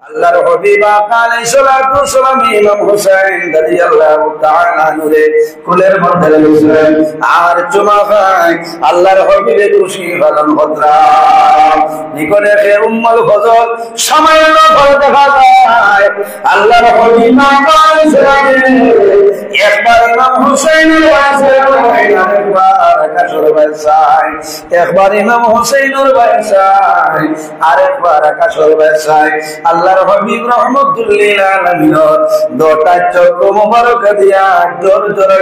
আল্লাহর হাবিব আলাইহিস সালাতু ওয়াস সালাম ইমাম হুসাইন রাদিয়াল্লাহু তাআলা নুরে কুলের মধ্যে রেখেছিলেন আর চুমা খায় আল্লাহর হাবিবের খুশি হলেন হযরত নিকটে সে উম্মুল ফজল সামান্য ফল দেখা যায় আল্লাহর হাবিব আলাইহিস সালাম একবার ইমাম হুসাইনের ওয়াসে একবার ইমাম হুসাইনের ওয়াসে আরেকবার আকাশের ওয়াসে আল্লাহর হাবিব রহমাতুল্লিল আলামিন দুটা চোখ মোবারক দিয়া জোর জোরে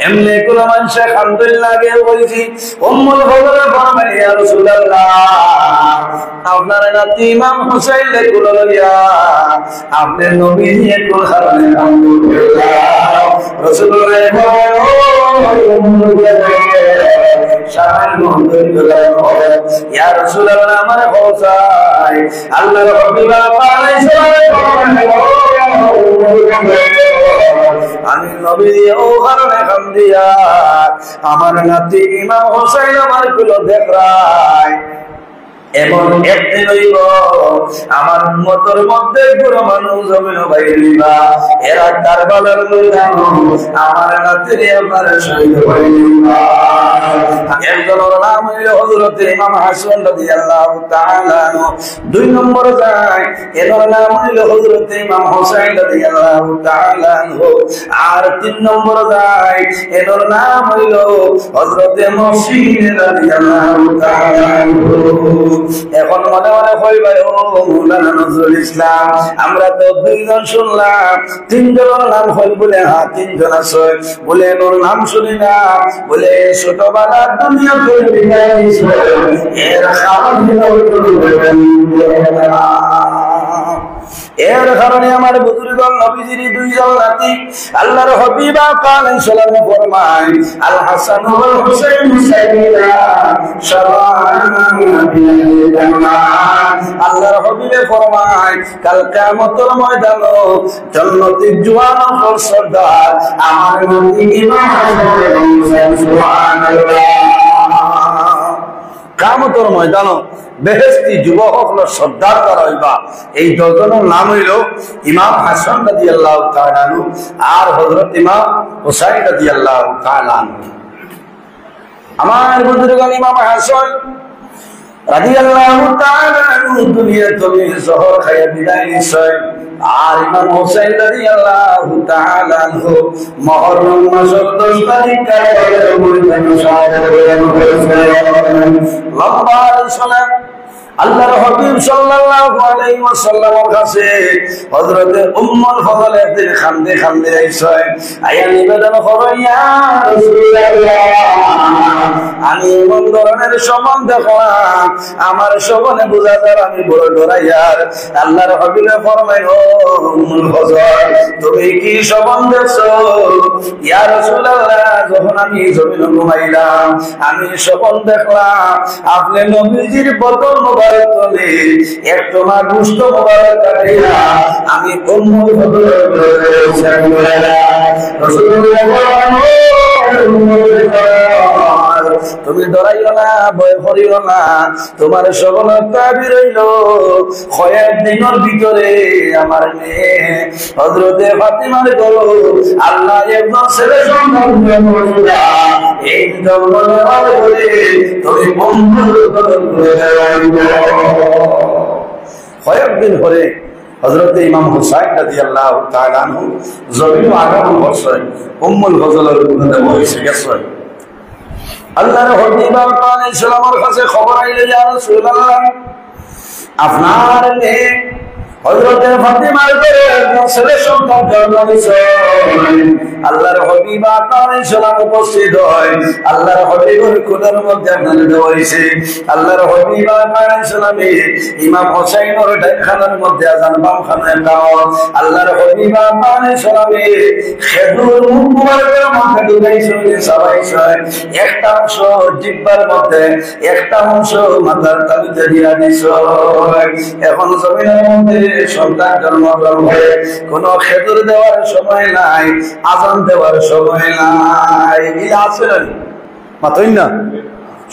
এমনি কোন মানুষ আলহামদুলিল্লাহ গে বলছি উম্মুল ফজল ফরমায় ইয়া রাসূলুল্লাহ আপনার নাতি ইমাম হুসাইন লে কুল লইয়া আপনি নবী নিয়ে কুল হারানে আলহামদুলিল্লাহ রাসূলুল্লাহ শান আলহামদুলিল্লাহ ইয়া রাসূলুল্লাহ আমার হোসাই আল্লাহর হাবিব আলাইহিস সালাম আমি নবী ও কারণে কাম দিয়া আমার নাতি ইমাম হোসেন আমার গুলো দেখরাই এমন একদিন হইব আমার উম্মতের মধ্যে পুরো মানুষ জমিন বাইরিবা এরা কারবালার ময়দান আমার নাতিরে আমার শহীদ হইবা একজনের নাম হইল হযরত ইমাম হাসান রাদিয়াল্লাহু তাআলা দুই নম্বর যায় এর নাম হইল হযরত ইমাম হুসাইন রাদিয়াল্লাহু তাআলা আর তিন নম্বর যায় এর নাম হইল হযরত মুহসিন রাদিয়াল্লাহু তাআলা এখন মনে মনে কইবা ও মাওলানা নজরুল ইসলাম আমরা তো দুইজন শুনলাম তিনজনের নাম হল বলে হ্যাঁ তিনজন আছে বলে ওর নাম শুনি না বলে ছোটবেলা দুনিয়া তৈরি হয়েছে এর এর কারণে আমার বুজুর্গ নবীজির দুইজন নাতি আল্লাহর হাবিব আলাইহিস সালাম ফরমায় আল হাসান ওয়াল হুসাইন সাইয়্যিদা আল্লাহর হাবিব ফরমায় কাল কিয়ামতের ময়দানে জান্নাতি জওয়ান ও সরদার আমার নবী ইমাম হাসান সুবহানাল্লাহ কিয়ামতের ময়দানে বেহেশতি যুবক হলো সর্দার করা হইবা এই দুজনের নাম হইল ইমাম হাসান রাদিয়াল্লাহু তাআলা আনহু আর হযরত ইমাম হুসাইন রাদিয়াল্লাহু তাআলা আনহু আমার বুজুর্গ ইমাম হাসান রাদিয়াল্লাহু তাআলা আনহু দুনিয়া থেকে জহর খায়া বিদায় নিছে আর ইমাম হুসাইন রাদিয়াল্লাহু তাআলা আনহু মুহররম মাসের 10 তারিখ কারবালার ময়দানে শাহাদাত বরণ করেছেন লম্বা সালাত আল্লাহর হাবিব সাল্লাল্লাহু আলাইহি ওয়াসাল্লামের কাছে হযরত উম্মুল ফজল একদিন খান্দে খান্দে আইছে আয়া নিবেদন করে ইয়া রাসূলুল্লাহ আমি এমন ধরনের সম্মান দেখলাম আমার সবনে বুঝা যায় আমি বড় ডরাইয়ার আল্লাহর হাবিব ফরমায় ও উম্মুল ফজল তুমি কি সম্মান দেখছো ইয়া রাসূলুল্লাহ যখন আমি জমিনে ঘুমাইলাম আমি স্বপ্ন দেখলাম আপনি নবীজির বদন মোবারক তলে একটু মা দুষ্ট মোবারক কাটিয়া আমি উম্মুল ফজলের তুমি ডরাইও না ভয় করিও না তোমার সফলতা বিরইল কয়েক দিনের ভিতরে আমার মেয়ে হযরতে ফাতিমার গলো আল্লাহ একজন ছেলে সন্তান এই জন্মের বলে তুমি কয়েকদিন পরে হযরত ইমাম হুসাইন রাদিয়াল্লাহু তাআলা আনহু জমিন আগমন করছেন উম্মুল ফজলের মধ্যে বসে গেছেন আল্লাহর হাবিব আলাইহিস সালামের কাছে খবর আইলো ইয়া রাসূলুল্লাহ আপনার মেয়ে হযরত ফাতিমার ঘরে ছেলে সন্তান জন্ম নিয়েছে আল্লাহর হাবিব আলাইহিস সালাম উপস্থিত হয় আল্লাহর হাবিবের কোলের মধ্যে নালিশ হইছে আল্লাহর হাবিব আলাইহিস সালাম ইমাম হুসাইনের ডাইখানার মধ্যে আযান বাম খানে দাও আল্লাহর হাবিব আলাইহিস সালাম খেজুর মুবারকের মধ্যে ঢুকাইছে সবাইছে একটা অংশ জিহ্বার মধ্যে একটা অংশ মাথার তালুতে দিয়া দিছে এখন জমিনের মধ্যে সন্তান জন্মগ্রহণ করে কোন খেজুর দেওয়ার সময় নাই আযান দেওয়ার সময় নাই এই আছে মাতই না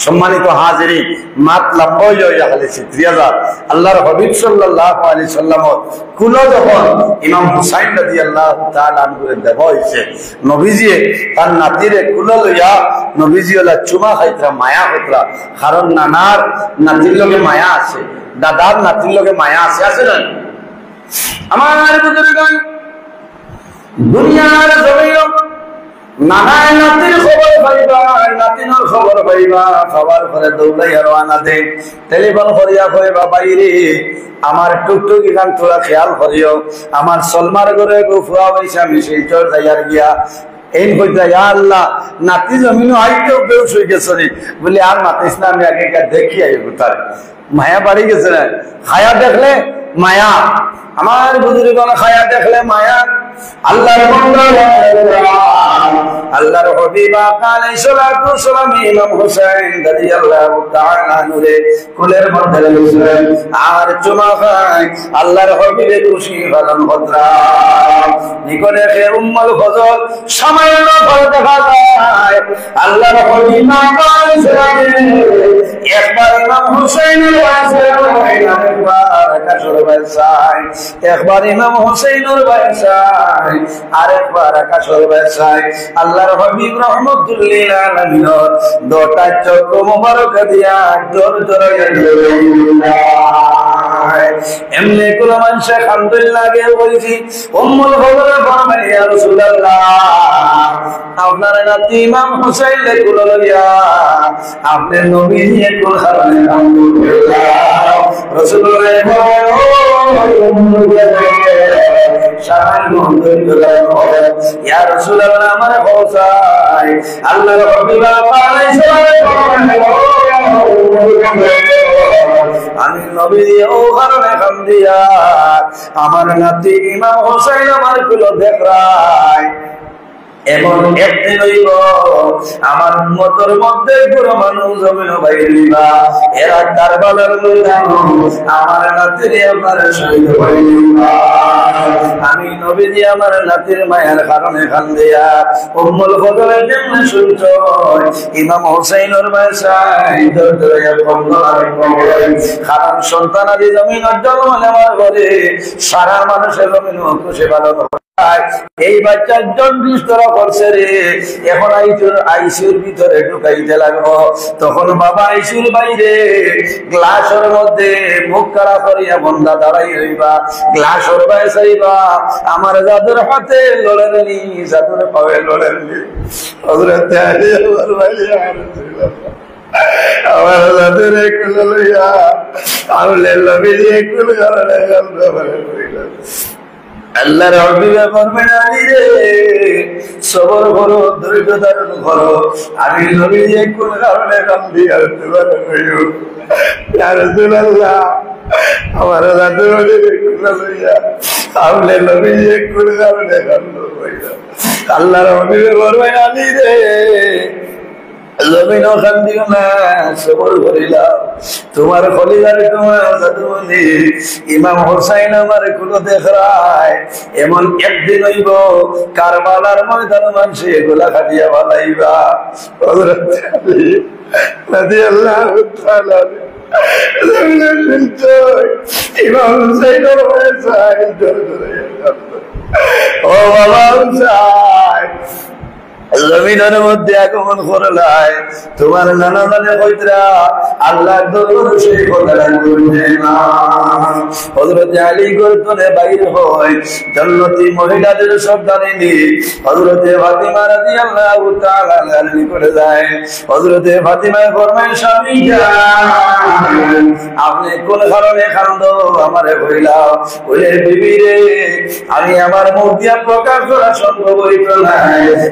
সম্মানিত হাজিরিন, মাত লম্বা হইয়া খালিছে 3000 আল্লাহর হাবিব সাল্লাল্লাহু আলাইহি সাল্লাম কোন যখন ইমাম হুসাইন রাদিয়াল্লাহু তাআলা আনহুরে দেওয়া হইছে, নবীজি তার নাতিরে কুল লইয়া নবীজি ওলা চুমা খাইতরা, মায়া হইতরা। কারণ নানার নাতির লগে মায়া আছে, দাদার নাতির লগে মায়া আছে, আছে না? আমার বুজুর্গগণ, দুনিয়ার জমিন নানায় নাতির খবর পাইবা, নাতিনোর খবর পাইবা, খাবার পরে দৌড়াইয়া রওনা দে, টেলিফোন করিয়া কইবা বাইরে আমার টুকটুকি গান তোরা খেয়াল করিও, আমার সলমার ঘরে গুফুয়া হইছে, আমি সেই চর যাইয়ার গিয়া এই কইতা ইয়া আল্লাহ নাতি জমিন আইতেও বেউস হয়ে গেছে রে, বলে আর মাতিস না, আমি আগে দেখি আইব। তার মায়া বাড়ি গেছে না, খায়া দেখলে মায়া। আমার বুজুর্গগণ, খায়া দেখলে মায়া। আল্লাহর বান্দা, আল্লাহর হাবিব আলাইহিস সালাতু ওয়াস সালাম ইমাম হুসাইন রাদিয়াল্লাহু তাআলা আনহুরে কোলের মধ্যে লইলেন আর চুমা খায়। আল্লাহর হাবিবে খুশি হলেন ভদ্রা নিকটে সে উম্মুল ফজল সামান্য ফল দেখা যায়। আল্লাহর হাবিব আলাইহিস সালাম একবার ইমাম হুসাইনের কাছে একবার আকাশের বাসায়, একবার ইমাম হুসাইনের বাসায়, আরেকবার আকাশের বাসায়। আল্লাহর হাবিব রাহমাতুল লিল আলামিন দুটা চোখ মোবারক দিয়া জোর জোরে এমনি কোন মানুষ আলহামদুলিল্লাহ গে বলছি উম্মুল ফজল ফরমায় ইয়া রাসূলুল্লাহ আপনার নাতি ইমাম হুসাইন লে কুল লইয়া আপনি নবী নিয়ে কোন কারণে আলহামদুলিল্লাহ রাসূলুল্লাহ ইয়া রাসূলুল্লাহ আমার হোসাই আল্লাহর হাবিব আলাইহিস সালাম আমি নবী ও কারণে কাম দিয়া আমার নাতি ইমাম হুসাইন আমার কুলো দেখরায়। এমন একদিন হইব আমার উম্মতের মধ্যে পুরো মানুষ জমিন বাইরিবা, এরা কারবালার ময়দান আমার নাতির আমার শহীদ হইবা। আমি নবীজি আমার নাতির মায়ের কারণে কান্দিয়া উম্মুল ফজলের জন্য শুনছ ইমাম হুসাইনের বাসায় দরদরিয়া কারণ সন্তানাদি জমিনের জন্ম নেওয়ার পরে সারা মানুষের জমিন খুশি ভালো এই বাচ্চার জন্ডিস ধরা করছে রে, এখন আইসিউর ভিতরে ঢুকাইতে লাগবো। তখন বাবা আইসিউর বাইরে গ্লাসের মধ্যে মুখ কাড়া করিয়া বন্ধা দাঁড়াই হইবা, গ্লাসের বাইরে চাইবা আমার জাদুর হাতে লড়েননি, জাদুর পাবে লড়েননি। আমার জাদুর একটু লইয়া আনলে লবি একটু আল্লাহর হাবিবে ফরমান আলী রে সবর করো, ধৈর্য ধারণ করো। আমি নবী যে কোন কারণে কান্দি আর তোমার কইও ইয়া রাসূলুল্লাহ আমার জাদুর লইয়া আমলে নবী যে কোন কারণে কান্দো কইও। আল্লাহর হাবিবে ফরমান আলী রে জমিনও কান্দিও না, সবর করিলাম। তোমার খলিলার তোমার জাদুমণি ইমাম হুসাইন আমার কুলো দেখরায়। এমন একদিন হইব কারবালার ময়দান মানুষে গোলা খাটিয়া বানাইবা। হযরত আলী রাদিয়াল্লাহু তাআলা ইমাম হুসাইনের বাসায় ও বাবা হুসাইন জমিনের মধ্যে আগমন করলাই। তোমার নানা জানে কইতরা আল্লাহর দরবারে সেই কথাটা বলবে না। হযরত আলী গর্তনে বাইর হয় জান্নাতি মহিলাদের সর্দারিনী হযরত ফাতিমা রাদিয়াল্লাহু তাআলা আনহার নিকটে যায়। হযরত ফাতিমা ফরমায় স্বামী জান আপনি কোন কারণে কান্দো আমারে কইলাও। বলে বিবি রে আমি আমার মুখ দিয়া প্রকাশ করা সম্ভব হইতো না,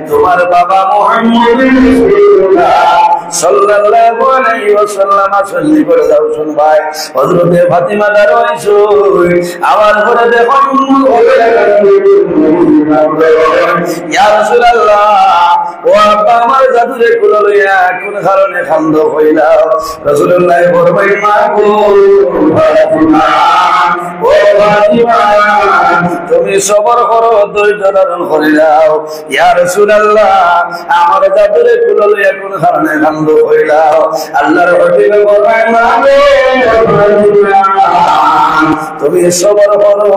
তোমার বাবা মুহাম্মদ সাল্লাল্লাহু আলাইহি ওয়াসাল্লাম আসলে করে দাও। শুন ভাই হযরত ফাতিমা দাঁড়াইছো আমার ঘরে দেখো ইয়া রাসূলুল্লাহ ও আব্বা আমার জাদুরে কুলো লইয়া কোন কারণে কান্দ হইলাও। রাসূলুল্লাহ ফরমাই মা গো ফাতিমা ও ও ফাতিমা তুমি সবর করো ধৈর্য ধারণ করে যাও ইয়া রাসূলুল্লাহ আমার দাদুরে কুলো লইয়া কোন কারণে কান্দ হইলাও আল্লাহর হাবিব বলেন না তুমি সবর করো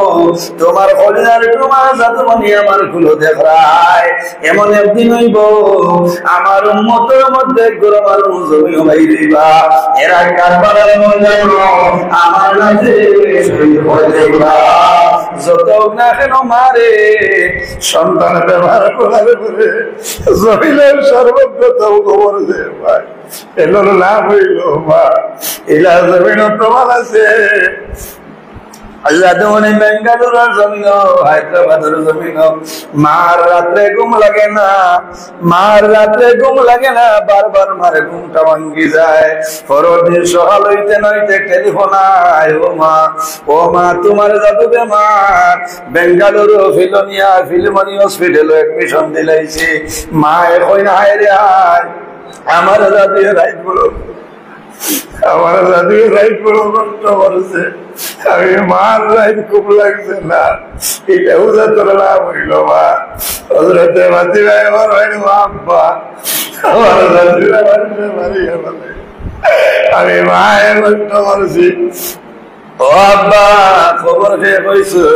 তোমার কলিজার তোমার জাদুমণি আমার কুলো দেখায় এমন একদিন হইব আমার উম্মতের মধ্যে গোরমার জমিও বাইরিবা এরা কারবালার ময়দান আমার কাছে শহীদ হয়ে যাইবা যত না কেন মারে সন্তান ব্যবহার করার পরে জমিনের সর্বপ্রথম খবর যে ভাই এলো লাভ হইল মা এলা জমিন প্রমাণ আছে জাদুমণি বেঙ্গালুরুর জমিন হায়দ্রাবাদের জমিন মার রাত্রে ঘুম লাগে না মার রাত্রে ঘুম লাগে না বারবার মারে ঘুমটা ভাঙ্গি যায় পরদিন সকাল হইতে নইতে টেলিফোন আয় ও মা তোমার জাদু বেমার বেঙ্গালুরু ফিলমনি হসপিটালে এডমিশন দিলাইছি মা এখন হায় রে আয় আমার জাদু রাইট বলো আমার দাদু রাইট বড় কষ্ট করছে আমি মার রাইট খুব লাগছে না এটা উজা তোর লাভ হইল মা হজরতে মাতি ভাই আমার ভাই আব্বা আমার দাদুরা বাড়িতে মারিয়া বলে আমি মায়ের কষ্ট করছি ও আব্বা খবর খেয়ে কইছে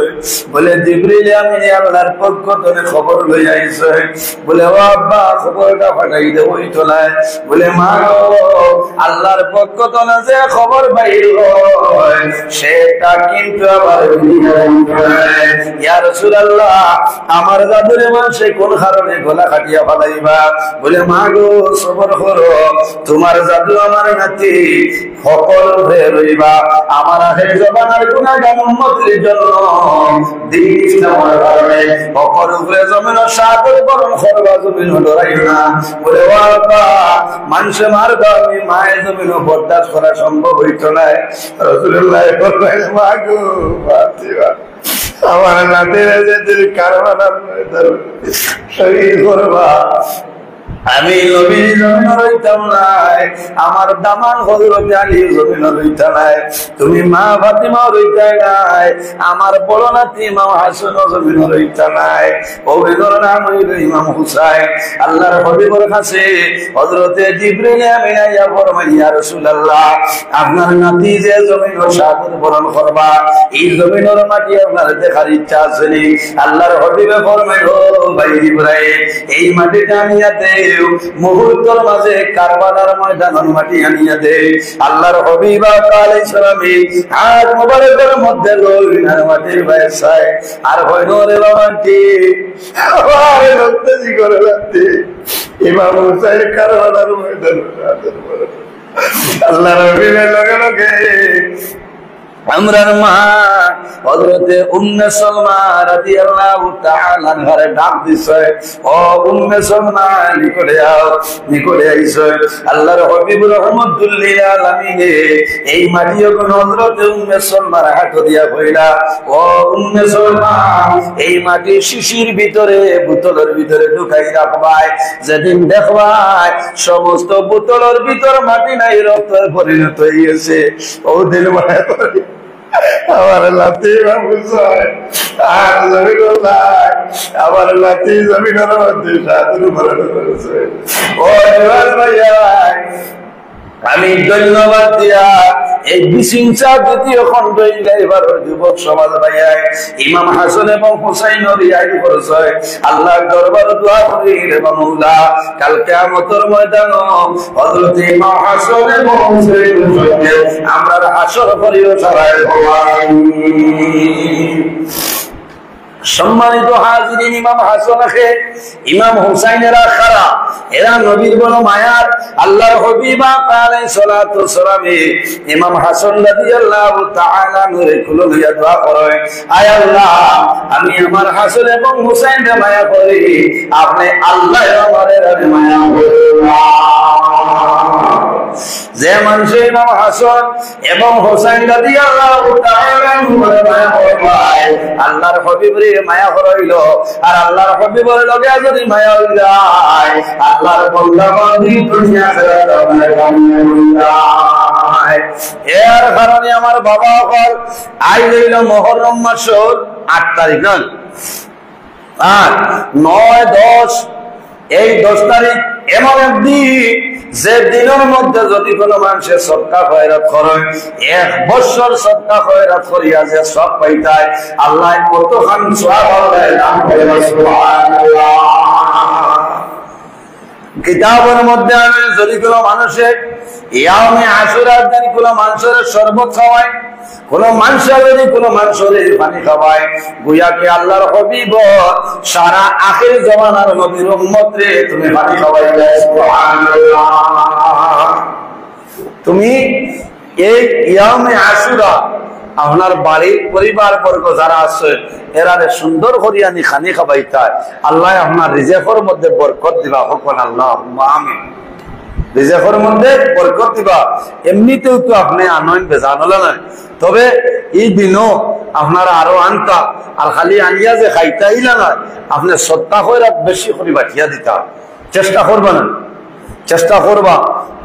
বলে জিবরিল আমিন আল্লাহর পক্ষ থেকে খবর লই আইছে বলে ও আব্বা খবরটা পাঠাই দে ওই তোলায় বলে মা আল্লাহর পক্ষ থেকে যে খবর বাইর হয় সেটা কিন্তু আবার ইয়া রাসূলুল্লাহ আমার জাদুরে মানুষে কোন কারণে গলা কাটিয়া ফলাইবা বলে মা গো সবর করো তোমার জাদু আমার নাতি সকল হয়ে রইবা আমার জবানের গুনাহগার উম্মতের জন্য দ্বীন ইসলামের কারণে সকল উপরে জমিন সাগর বরণ করবা জমিন ডরাই না বলে বাবা মানুষ মারবা আমি মায়ের জমিন বরদাস্ত করা সম্ভব হইতো না রাসূলুল্লাহ বললেন মা গো ফাতিমা আমার নাতির যে কারবালার ময়দানে শহীদ করবা আমি নবীর জমিন রইতাম নাই আমার দামান হযরত আলীর জমিন রইতা নাই তুমি মা ফাতিমা রইতা নাই আমার বড় নাতি ইমাম হাসান জমিন রইতা নাই ওর নাম হইল ইমাম হুসাইন আল্লাহর হাবিবের কাছে হযরত জিবরিল আমিন আইয়া ফরমায় ইয়া রাসূলুল্লাহ আপনার নাতি যে জমিন সাগর বরণ করবা এই জমিনের মাটি আপনার দেখার ইচ্ছা আছে নি আল্লাহর হাবিবে ফরমায় ও ভাই ইব্রাহিম এই মাটিটা আনিয়া দে মুহূর্তের মাঝে কারবালার ময়দানের মাটি আনিয়া দে আল্লাহর হাবিব আলাইহিস সালাম হাত মোবারকের মধ্যে লইনার মাটির বাইসায় আর হইল রে বাবাটি আরে রক্তজি করে রাতে ইমাম হুসাইন কারবালার ময়দানে আল্লাহর হাবিবের লগে লগে আমরার মা হযরতে উম্মে সালমা রাদিয়াল্লাহু তাআলা আনহারে ডাক দিছে ও উম্মে সালমা নিকটে আইছে আল্লাহর হাবিব রাহমাতুল লিল আলামিন এই মাটিও কোন হযরতে উম্মে সালমার হাত দিয়া কইলা ও উম্মে সালমা এই মাটি শিশির ভিতরে বোতলের ভিতরে ঢুকাই রাখবাই যেদিন দেখবাই সমস্ত বোতলের ভিতর মাটি নাই রক্তে পরিণত হইছে ও দিল মায়া আমার লাতি বাবুসাই আর জমিন আমার লাতি জমিনের মধ্যে সাধুর ভরণ করেছে ও ভাইয়া আমি ধন্যবাদ দিয়া এই বিশিংসা দ্বিতীয় খন্ড এবার যুবক সমাজ ভাইয়া ইমাম হাসান এবং হুসাইনের ইয়াদ করেছে আল্লাহর দরবারে দোয়া করি রে মাওলা কাল কিয়ামতের ময়দানে হযরত ইমাম হাসান এবং হুসাইনের আমরা হাসর করিও সবাই সম্মানিত হাজিরিন ইমাম হাসানকে ইমাম হুসাইনেরা খারা এরা নবীর বড় মায়ার আল্লাহর হাবিব আলাইহিস সালাতু ওয়াসসালাম ইমাম হাসান রাদিয়াল্লাহু তাআলা নূরে খুলে দিয়া দোয়া করে আয় আল্লাহ আমি আমার হাসান এবং হুসাইনের মায়া করি আপনি আল্লাহ আমাদের মায়া করুন যে মানুষে ইমাম হাসান এবং হোসেন রাদিয়াল্লাহু তাআলা আল্লাহর হাবিবের মায়া হইল আর আল্লাহর হাবিবের লগে যদি মায়া হই যায় আল্লাহর বান্দা বান্দি দুনিয়া এর কারণে আমার বাবা হল আই হইল মুহররম মাসের ৮ তারিখ নয় আর ৯-১০ এই ১০ তারিখ এমন একদিন যে দিনের মধ্যে যদি কোনো মানুষের সদকা খয়রাত করে ১ বছর সদকা খয়রাত করিয়া যে সব পাইতায় আল্লাহ কতখান সওয়াব দান করে সুবহানাল্লাহ। কিতাবের মধ্যে আমি যদি কোনো মানুষের ইয়ামে আশুরার দিন কোনো মানুষের শরবত খাওয়ায় কোন মানুষ যদি কোন মানুষের পানি খাওয়ায় গুয়াকে আল্লাহর হাবিব সারা আখির জামানার নবীর উম্মত রে তুমি পানি খাওয়াইলে সুবহানাল্লাহ। তুমি এই ইয়ামে আশুরা আপনার বাড়ির পরিবার বর্গ যারা আছে এরারে সুন্দর করিয়া খানি খাওয়াইতা আল্লাহ আপনার রিজেকের মধ্যে বরকত দিবা হকন আল্লাহুম্মা আমিন। রিজেকের মধ্যে বরকত দিবা এমনিতেও তো আপনি আনয়ন বেজান হলো না তবে এই দিনও আপনারা আরো আনতা আর খালি আনিয়া যে খাইতা ইলা না আপনি সত্তা করে বেশি করে বাঠিয়া দিতা চেষ্টা করবা না চেষ্টা করবা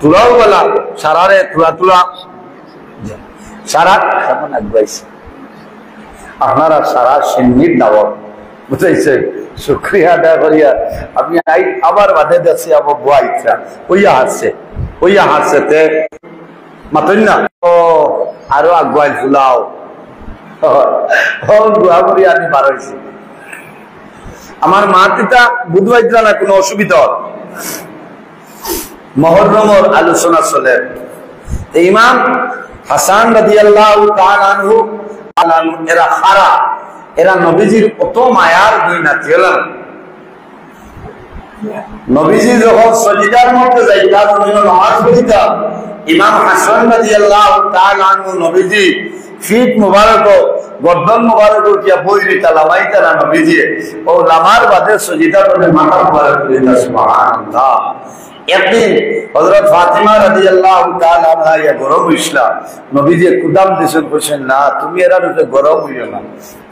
তুলাও বলা সারারে তুলা সারা কেমন আগুয়াইছে আপনারা সারা সিন্নির দাওয়াত বুঝাইছে শুক্রিয়া আদায় করিয়া আপনি আবার বাদে দেখছি আবার বুয়া ইচ্ছা ওইয়া হাসছে তে মাতই না ও আরো আগুয়াই ফুলাও দোয়া করি আমি বার হয়েছি আমার মা পিতা বুধবাইতরা না কোনো অসুবিধা মুহররমের আলোচনা চলে ইমাম হাসান রাদিয়াল্লাহু তাআলা আনহু এরা খারা এরা নবীজির কত মায়ার দুই নাতি হলেন নবীজি যখন সজিদার মধ্যে যাইতা নামাজ পড়িতা ইমাম হাসান রাদিয়াল্লাহু তাআলা আনহু নবীজি ফিট মুবারক গর্দন মুবারক কিয়া বইরিতা লামাইতা না নবীজি ও লামার বাদে সজিদার মধ্যে মাথা মুবারক করিতা সুবহানাল্লাহ। একদিন হযরত ফাতিমা রাদিয়াল্লাহু তাআলা আনহা ইয়া গরম হইছিল নবীজি কুদাম দিছেন কইছেন না তুমি এরা রূপে গরম হইও না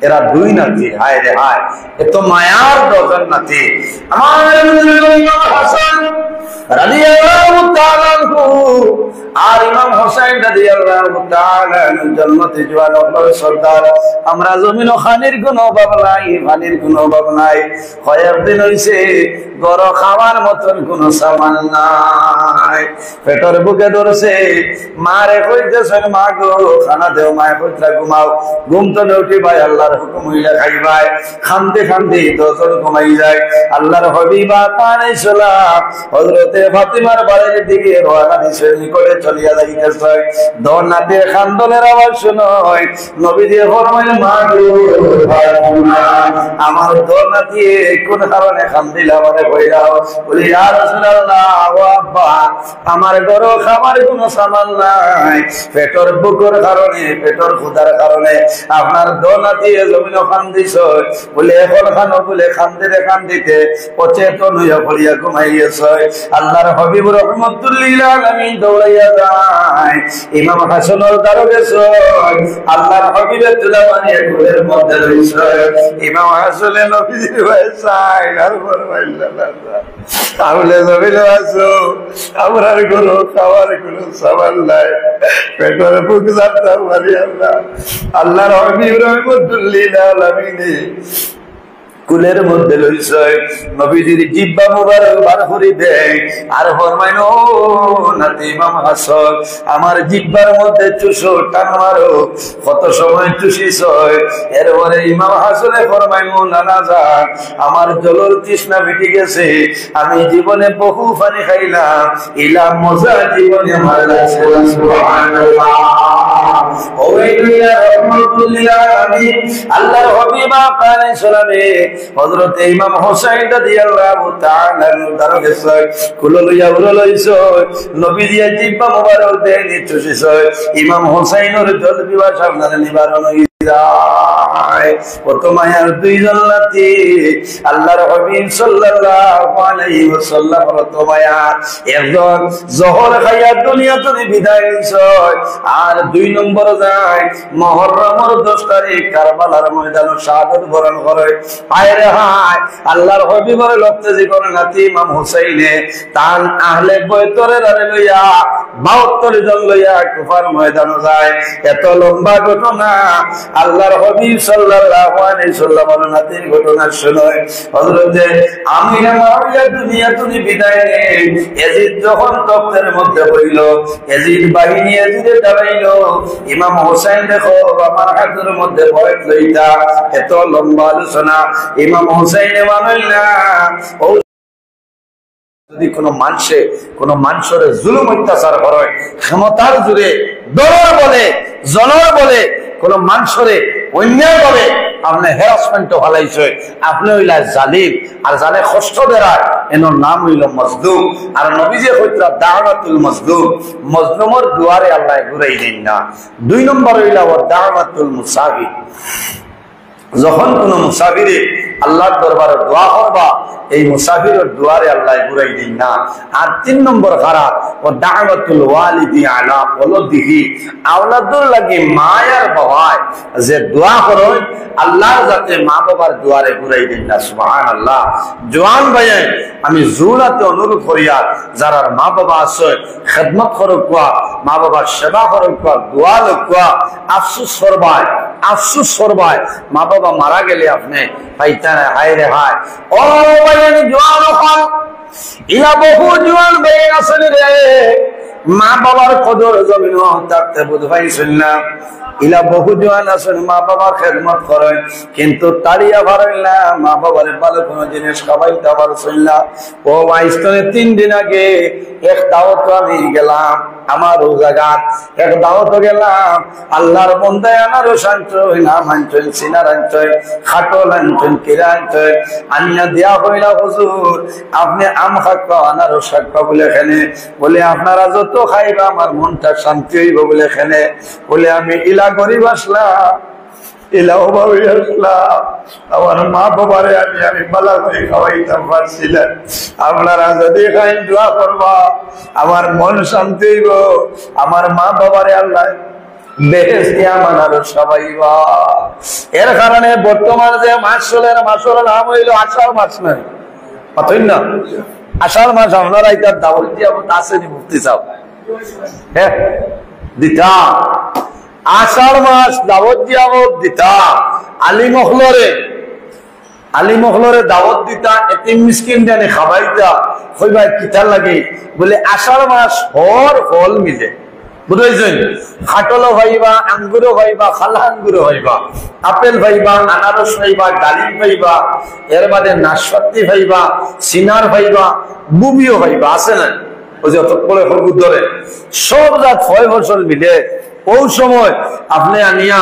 এরা দুই নাতি হায় রে হায় এত মায়ার দজন নাতি আমার ইমাম হাসান রাদিয়াল্লাহু তাআলা আনহু আর ইমাম হোসেন রাদিয়াল্লাহু তাআলা আনহু জান্নাতে জওয়ান হলো সরদার আমরা জমিন ও খানির কোনো অভাব নাই পানির কোনো অভাব নাই কয়েকদিন হইছে গর খাওয়ার মতন কোনো সামান নাই পেটের বুকে ধরছে মারে কইতেছেন মা গো খানা দেও মায়ে কইতা ঘুমাও ঘুম তো উঠি ভাই আল্লাহর হুকুম হইলা খাইবাই খামতে খামতে দোসর ঘুমাই যায় আল্লাহর হাবিবা পানি সালাম হযরতে ফাতিমার বাড়ির দিকে রওনা দিছে নিকটে চলিয়া যাইতেছে দোনাতে খান্দনের আওয়াজ শুনয় নবীজি ফরমায় মা গো আমার দোনাতে কোন কারণে খান্দিলা মানে কইরাও বলি ইয়া রাসূলুল্লাহ ও আব্বা আমার ঘরে খাবার কোনো সামান নাই পেটের বুকের কারণে পেটের ক্ষুধার কারণে আপনার দোনাতে জমিন খান্দিছ বলে এখন খানো বলে খান্দিতে অচেতন হইয়া পড়িয়া ঘুমাইয়াছে আল্লাহর হাবিব রাহমাতুল লিল আলামিন দৌড়াইয়া যায় ইমাম হাসানের দ্বারে গেছে আল্লাহর হাবিবের তুলাবানিয়া ঘরের মধ্যে রইছে ইমাম হাসান নবীজির ভাইসাই আর ফরমাইলেন তাহলে জমিন আছো আমার কোনো খাবার কোনো সামান নাই পেটের বুক যাত্রা মারি আল্লাহর হাবিব রাহমাতুল লিল আলামিন কুলের মধ্যে লইছে নবীজির জিহ্বা মুবারক বার করে দেয় আর ফরমাইন ও নাতি ইমাম হাসান আমার জিহ্বার মধ্যে চুষো টান মারো কত সময় চুষিছ এরপরে ইমাম হাসানে ফরমাইন নানা যান আমার জলের তৃষ্ণা মিটে গেছে আমি জীবনে বহু পানি খাইলাম ইলা মজা জীবনে আমার লাগছে সুবহানাল্লাহ ওই দুনিয়া রহমাতুল লিল আলামিন আল্লাহর হাবিব পানি সালামে হযরত ইমাম হোসেন রাদিয়াল্লাহু তাআলা দ্বারা গেছে কুলো লইয়া উড়ো লইছো নবীজি জিহ্বা মুবারক দেয় নিচুছিস ইমাম হোসেনের জল বিবাহ সামনে নিবারণ কত মায়ার দুইজন নাতি আল্লাহর হাবিব সাল্লাল্লাহু আলাইহি ওয়াসাল্লাম কত মায়া একজন জহর খাইয়া দুনিয়া থেকে বিদায় নিছে আর দুই নম্বর যায় মুহররমের 10 তারিখ কারবালার ময়দানে শাহাদাত বরণ করে হায় রে হায় আল্লাহর হাবিবের লক্ষ্যে জীবন নাতি ইমাম হুসাইনে তান আহলে বয়তরে লইয়া 72 জন লইয়া কুফার ময়দানে যায় এত লম্বা ঘটনা আল্লাহর হাবিব সাল্লাল্লাহু আলাইহি ওয়াসাল্লামের নাতির ঘটনা শুনে হযরত আমিনা মাওয়া দুনিয়া থেকে বিদায় নেয় ইয়াজিদ যখন তখতের মধ্যে হইল ইয়াজিদ বাহিনী ইয়াজিদে দাঁড়াইল ইমাম হোসেন দেখো আমার হাতের মধ্যে ভয় লইতা এত লম্বা আলোচনা ইমাম হোসেন মানল না যদি কোনো মানুষের জুলুম অত্যাচার করে ক্ষমতার জুড়ে দরর বলে জনর বলে কোন মানুষের অন্যায় বলে আপনি হ্যারাসমেন্ট হলাইছে আপনি হইলা জালিম আর জানে কষ্ট দেয় এর নাম হইল মজলুম আর নবীজি কইতা দাওয়াতুল মজলুম মজলুমের দুয়ারে আল্লাহ ঘুরাই দেন না 2 নম্বর হইলা দাওয়াতুল মুসাফির যখন কোন মুসাফিরে আল্লাহর দরবারে দোয়া করবা এই মুসাফিরের দুয়ারে আল্লাহ ঘুরাই দিন না আর 3 নম্বর খারাপ ও দাওয়াতুল ওয়ালিদি আলা ওয়ালাদিহি আওলাদুর লাগি মায়ার বাবায় যে দোয়া করেন আল্লাহর যাতে মা বাবার দুয়ারে ঘুরাই দিন না সুবহানাল্লাহ জওয়ান ভাই আমি জুরাতে অনুরোধ করিয়া যারা মা বাবা আছে খেদমত করবা মা বাবার সেবা করবা দোয়া লওয়া আফসোস করবায় মা বাবা মারা গেলে আপনি পাইতেন হায় রে হায় ও ভাইয়ানি জওয়ান হল ইলা বহু জওয়ান ভাই আছেন রে মা বাবার কদর জমিন থাকতে বুঝাইছেন না ইলা বহু জওয়ান আছেন মা বাবার খেদমত করেন কিন্তু তাড়িয়া পারেন না মা বাবার ভালো কোনো জিনিস খাওয়াইতে পারছেন না ও আইস্তনে 3 দিন আগে এক দাওয়াত আমি গেলাম আমার ও জায়গা এক দাওয়াত গেলাম আল্লাহর বন্দায় আনারও শান্ত হইলাম আনছেন সিনার আনছেন খাটল আনছেন কিরা আনছেন আনিয়া দেয়া হইলা হুজুর আপনি আম খাক্কা আনারও শাক্কা বলে খেনে বলে আপনারা যত খাইবা আমার মনটা শান্তি হইব বলে খেনে বলে আমি ইলা গরিব আসলাম ইলা অভাবে আসলাম আমার মা বাবারে আমি বালা করে খাওয়াইতাম পারছিলাম আপনারা যদি খাই দোয়া করবা আমার মন শান্তি হইব আমার মা বাবারে আল্লাহ বেহেশতে আমারও সবাইবা এর কারণে বর্তমান যে মাস চলে মাসের নাম হইল আষাঢ় মাস নয় পাতই না আষাঢ় মাস আপনারা এটার দাওয়াত দিয়া আসেনি মুক্তি চাও হ্যাঁ দিতা আষাঢ় মাস দাওয়াত দিয়া দিতা আলী মখলরে দাওয়াত দিতা এতিম মিসকিন জানে খাবাইতা কইবা কিতা লাগে বলে আষাঢ় মাস হর ফল মিলে বুঝাইছেন খাটলো ভাইবা আঙ্গুরও ভাইবা খালা আঙ্গুরও ভাইবা আপেল ভাইবা আনারস ভাইবা ডালিম ভাইবা এর বাদে নাশপাতি ভাইবা সিনার ভাইবা বুবিও ভাইবা আছে না ওই যে অতপরে হলুদ ধরে সব জাত 6 বছর মিলে ওই সময় আপনি আনিয়া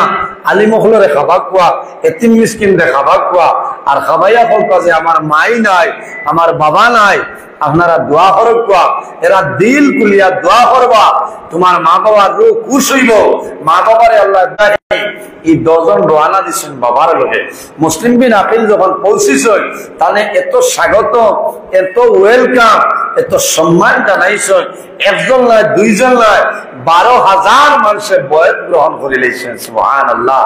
আলী মখলরে খাবা কোয়া এতিম মিসকিন রে খাবা কোয়া আর খাবাইয়া বলবা যে আমার মাই নাই আমার বাবা নাই আপনারা দোয়া করবা এরা দিল কুলিয়া দোয়া করবা তোমার মা বাবার রূহ খুশ হইব মা বাবারে আল্লাহ এই 10 জন রওনা দিছেন বাবার লগে মুসলিম বিন আকিল যখন পৌঁছিস তাহলে এত স্বাগত এত ওয়েলকাম এত সম্মান জানাইছেন একজন নয় দুইজন নয় 12,000 মানুষের বয়াত গ্রহণ করে লইছেন সুবহানাল্লাহ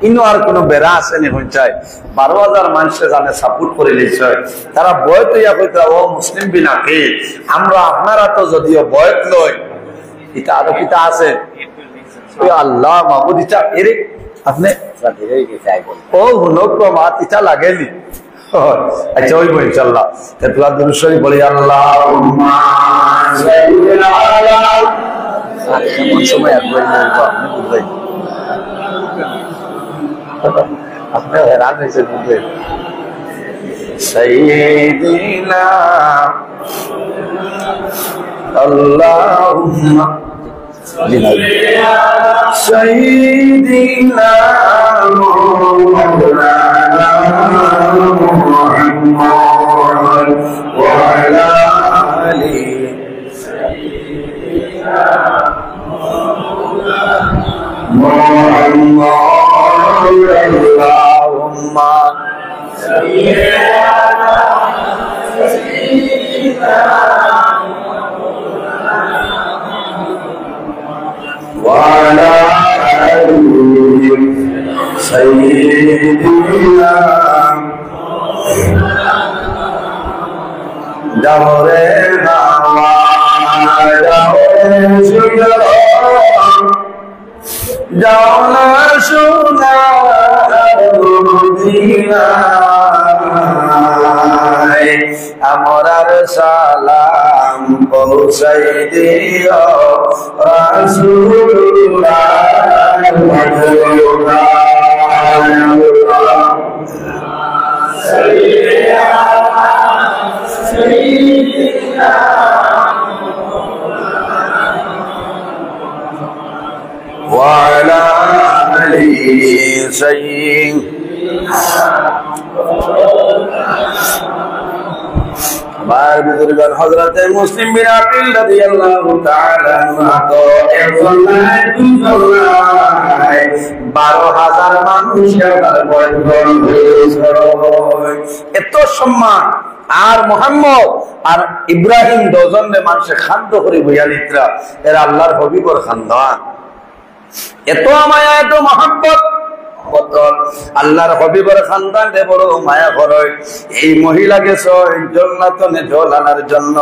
ইনো আর কোনো বেরা আসেনি হইছায় 12,000 মানুষে জানে সাপোর্ট করে লইছে তারা বয়াত ইয়া কইতা ও মুসলিম বিন আকিল আমরা আপনারা তো যদিও বয়াত লই এটা আর কিটা আছে ও আল্লাহ মাহবুব এটা এরে আপনি ও হুনক্রমাত এটা লাগেনি আচ্ছা ওই বই ইনশাআল্লাহ তারপর দুরূদ শরীফ বলি আল্লাহুম্মা সাল্লি আলা কোন সময় একবার বলবো আপনি বুঝবেন আপনি হেরান হয়েছে বুঝবেন সাইয়্যিদিনা আল্লাহুম্মা سيدنا مولانا محمد وعلى آله سيدنا مولانا محمد আল্লাহুম্মা وعلى آل سيدنا دورے ہوا دورے شجر جانا سنا مدینہ আমরার সালাম পৌঁছাই দিও রাসূলুল্লাহ وعلى آله سيدنا আমার বুজুর্গান হযরতে মুসলিম বিন আকিল রাদিয়াল্লাহু তাআলা আনহু একজন নাই দুজন নাই 12000 মানুষ তার বয়স এত সম্মান আর মুহাম্মদ আর ইব্রাহিম দুজনে মানুষে খাদ্য করে বইয়ালিত্রা এরা আল্লাহর হবিবর খানদান এত মায়া এত মহব্বত আল্লাহর হবিবের খানদানে বড় মায়া করে এই মহিলা গেছে জান্নাতে জল আনার জন্য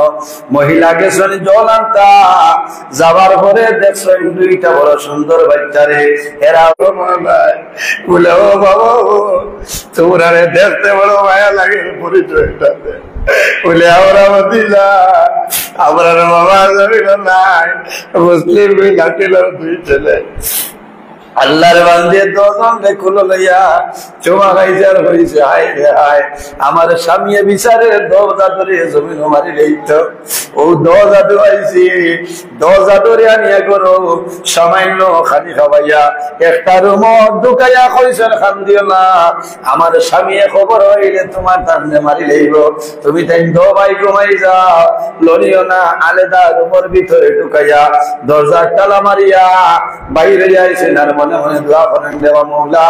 মহিলা গেছে জল আনতা যাবার পরে দেখছো দুইটা বড় সুন্দর বাচ্চারে এরা বলে ও বাবা তোমরা দেখতে বড় মায়া লাগে পরিচয়টা বলে আমরা মদিনা আমরা বাবা যাবি নাই মুসলিম লাঠিল দুই ছেলে আল্লাহর বান্দে দুজন দেখলো লইয়া চোমা গাইজার হইছে হায় রে হায় আমার স্বামী বিচারে দরজা ধরে জমিন মারি লইতো ও দরজা ধরাইছি দরজা ধরে আনিয়া করো সামান্য খালি খাওয়াইয়া একটা রুম ঢুকাইয়া কইছেন খান দিও না আমার স্বামী খবর হইলে তোমার টানে মারি লইব তুমি তাই দবাই ঘুমাই যাও লড়িও না আলাদা রুমের ভিতরে ঢুকাইয়া দরজা তালা মারিয়া বাইরে যাইছেন আর মনে মনে দোয়া করেন দেওয়া মৌলা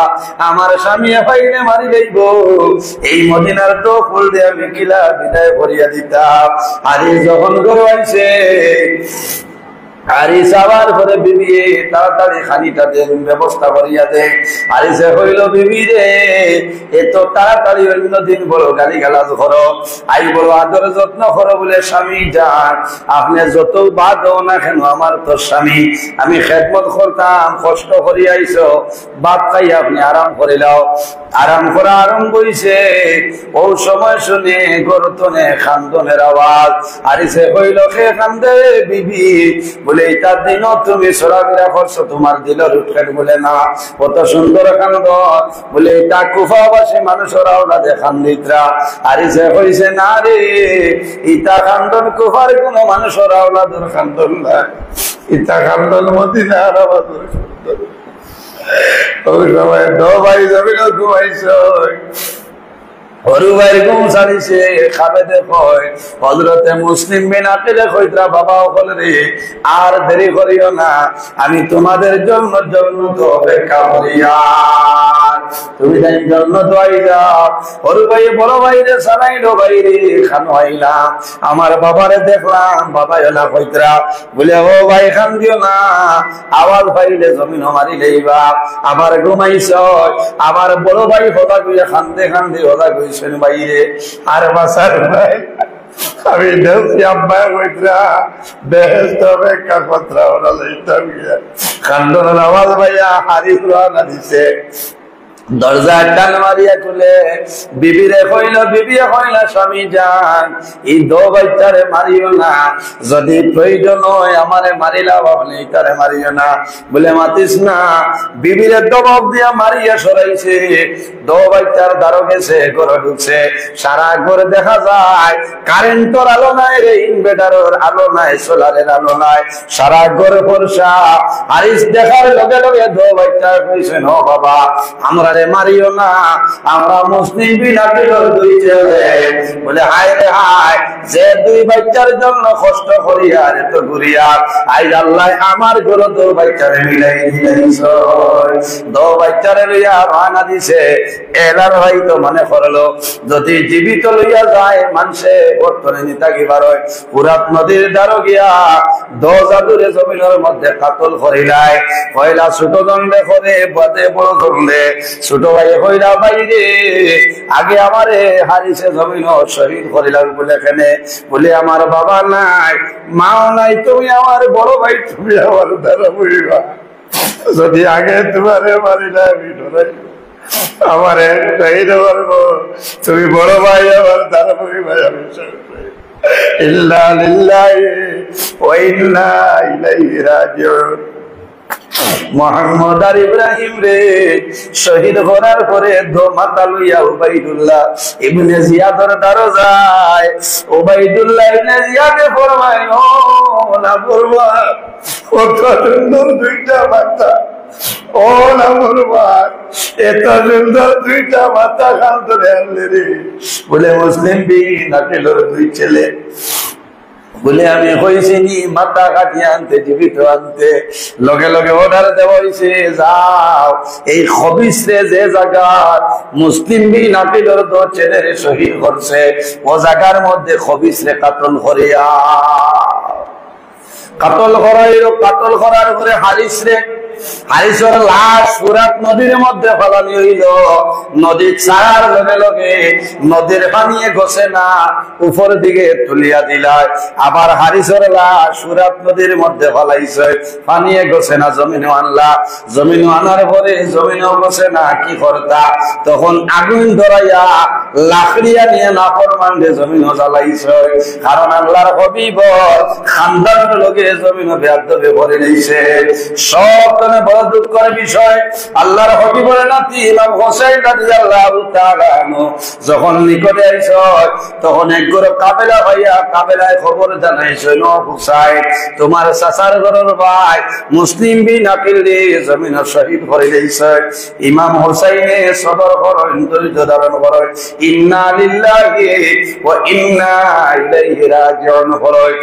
আমার স্বামী পাইলে মারি যাইব এই মদিনার তো ফুল দিয়ে আমি কিলা বিদায় করিয়া দিতাম আর যখন ঘর আইছে আরিস আবার করে বিবি তাড়াতাড়ি খানিটা দেন ব্যবস্থা করিয়া দে আরিসে হইল বিবি রে এত তাড়াতাড়ি অন্যদিন বড় গালি গালাজ করো আই বড় আদর যত্ন করো বলে স্বামী যান আপনি যত বাদ না কেন আমার তো স্বামী আমি খেদমত করতাম কষ্ট করি আইছো বাদ খাই আপনি আরাম করে লাও আরাম করা আরম্ভ হইছে ও সময় শুনে গরতনে খান্দনের আওয়াজ আরিসে হইল খে খান্দে বিবি বলে এইটার দিনও তুমি সরাবিরা করছো তোমার দিলের উৎখান বলে না কত সুন্দর কান্দ বলে এটা কুফাবাসী মানুষরা ওরা দেখান দিতরা আরিসে হইছে না রে ইটা খান্দন কুফার কোন মানুষরা ওরা দূর খান্দন না ইটা খান্দন মদিনার আবাদুর সুন্দর ওই সময় দবাই যাবে না ঘুমাইছ হরু ভাই ঘুম ছাড়িছে খাবে দেখো হযরতে মুসলিম বিন আকিল কইতরা বাবা বলে রে আর দেরি করিও না আমি তোমাদের জন্য জান্নাত অপেক্ষা করিয়া তুমি তাই জান্নাত আইলা হরু ভাই বড় ভাই রে সানাইলো ভাই রে খানো আইলা আমার বাবারে দেখলাম বাবা এলা কইতরা বলে ও ভাই খান দিও না আওয়াজ পাইলে জমিন মারি লইবা আবার ঘুমাইছ আবার বড় ভাই হদা কইয়া খান্দে খান্দে হদা কইছেন বাইরে আর বাসার ভাই আমি দেখছি আব্বা কইতরা বেহেশত অপেক্ষা কতরা ওরা লইতাম গিয়া কান্দনের আওয়াজ ভাইয়া হারিস রানা দিছে দরজা টান মারিয়া খুলে বিবিরে কইল বিবি কইল স্বামী যান এই দো বাচ্চারে মারিও না যদি প্রয়োজন হয় আমারে মারিলাও আপনি তারে মারিও না বলে মাতিস না বিবিরে দবাব দিয়া মারিয়া সরাইছে দো বাচ্চার দ্বারো গেছে ঘরে ঢুকছে সারা ঘরে দেখা যায় কারেন্টর আলো নাই রে ইনভার্টারের আলো নাই সোলারের আলো নাই সারা ঘরে ফর্সা আরিস দেখার লগে লগে দো বাচ্চা কইছেন ও বাবা আমরা আমারে মারিও না, আমরা মুসলিম বিনাকিলর দুই ছেলে। বলে হায় রে হায়, যে দুই বাচ্চার জন্য কষ্ট করিয়া রে তো ঘুরিয়া আইজ আল্লাহ আমার ঘর দো বাচ্চারে মিলাই দিলাইছ। দো বাচ্চারে লইয়া রানা দিছে। এলার হয়তো মনে করলো যদি জীবিত লইয়া যায় মানুষে বর্তনে নিতা কিবার হয়, পুরাত নদীর দ্বারো গিয়া 10 দূরে জমিনের মধ্যে কাতল করিলাই। পয়লা ছোট দণ্ডে করে বাদে বড় দণ্ডে, ছোট ভাই হইলা বাইরে আগে আমারে হারিছে জমিন শহীদ করিলাম। বলে এখানে বলে আমার বাবা নাই, মাও নাই, তুমি আমার বড় ভাই, তুমি আমার দ্বারা বুঝবা। যদি আগে তোমারে মারি না আমি ডরাই, আমার একটাই পারবো, তুমি বড় ভাই আমার দ্বারা বুঝবা। আমি ইল্লা লিল্লাহি ওয়া ইন্না ইলাইহি রাজিউন। মোহাম্মদ আর ইব্রাহিম রে শহীদ করার পরে দো মাথা লইয়া উবাইদুল্লাহ ইবনে জিয়াদের দ্বারা যায়। উবাইদুল্লাহ ইবনে জিয়াদে ফরমায়, ও না বলবা, কত সুন্দর দুইটা মাথা, ও না বলবা, এত সুন্দর দুইটা মাথা খান ধরে আনলে রে। বলে মুসলিম বিন আকিলর দুই ছেলে। বলে আমি কইছিনি মাথা কাটিয়ে আনতে, জীবিত আনতে। লগে লগে অর্ডার দেওয়া হয়েছে, যাও এই খবিসরে যে জায়গার মুসলিম বিন আকিলর দো ছেলেরে শহীদ করছে ও জায়গার মধ্যে খবিসরে কাতল করিয়া। কাতল করাইল, কাতল করার পরে হারিসর লাশ ফুরাত নদীর মধ্যে ফেলানি হইল। নদী ছাড়ার লগে লগে নদীর পানিয়ে গছে না, উপর দিকে তুলিয়া দিলায়। আবার হারিসর লাশ ফুরাত নদীর মধ্যে ফেলাইছে, পানিয়ে গছে না, জমিনও আনলা। জমিনও আনার পরে জমিনও গছে না, কি করতা? তখন আগুন ধরাইয়া লাকড়িয়া নিয়ে নাফরমানদের জমিনও জ্বালাইছে। কারণ আল্লাহর হবিব খানদানের লগে জমিনও বেয়াদবে ভরে নিছে। সব বড় দুঃখের বিষয়, আল্লাহর হবিবের নাতি ইমাম হোসেন রাদিয়াল্লাহু তাআলা যখন নিকটে আইছ, তখন একগুলো কাফেলা ভাইয়া কাফেলায় খবর জানাইছে, নো হুসাইন তোমার চাচার ঘরের ভাই মুসলিম বিন আকিল রে জমিন শহীদ করে দিয়েছে। ইমাম হোসেইনে সদর করেন, ধৈর্য ধারণ করেন, ইন্না লিল্লাহি ওয়া ইন্না ইলাইহি রাজিউন।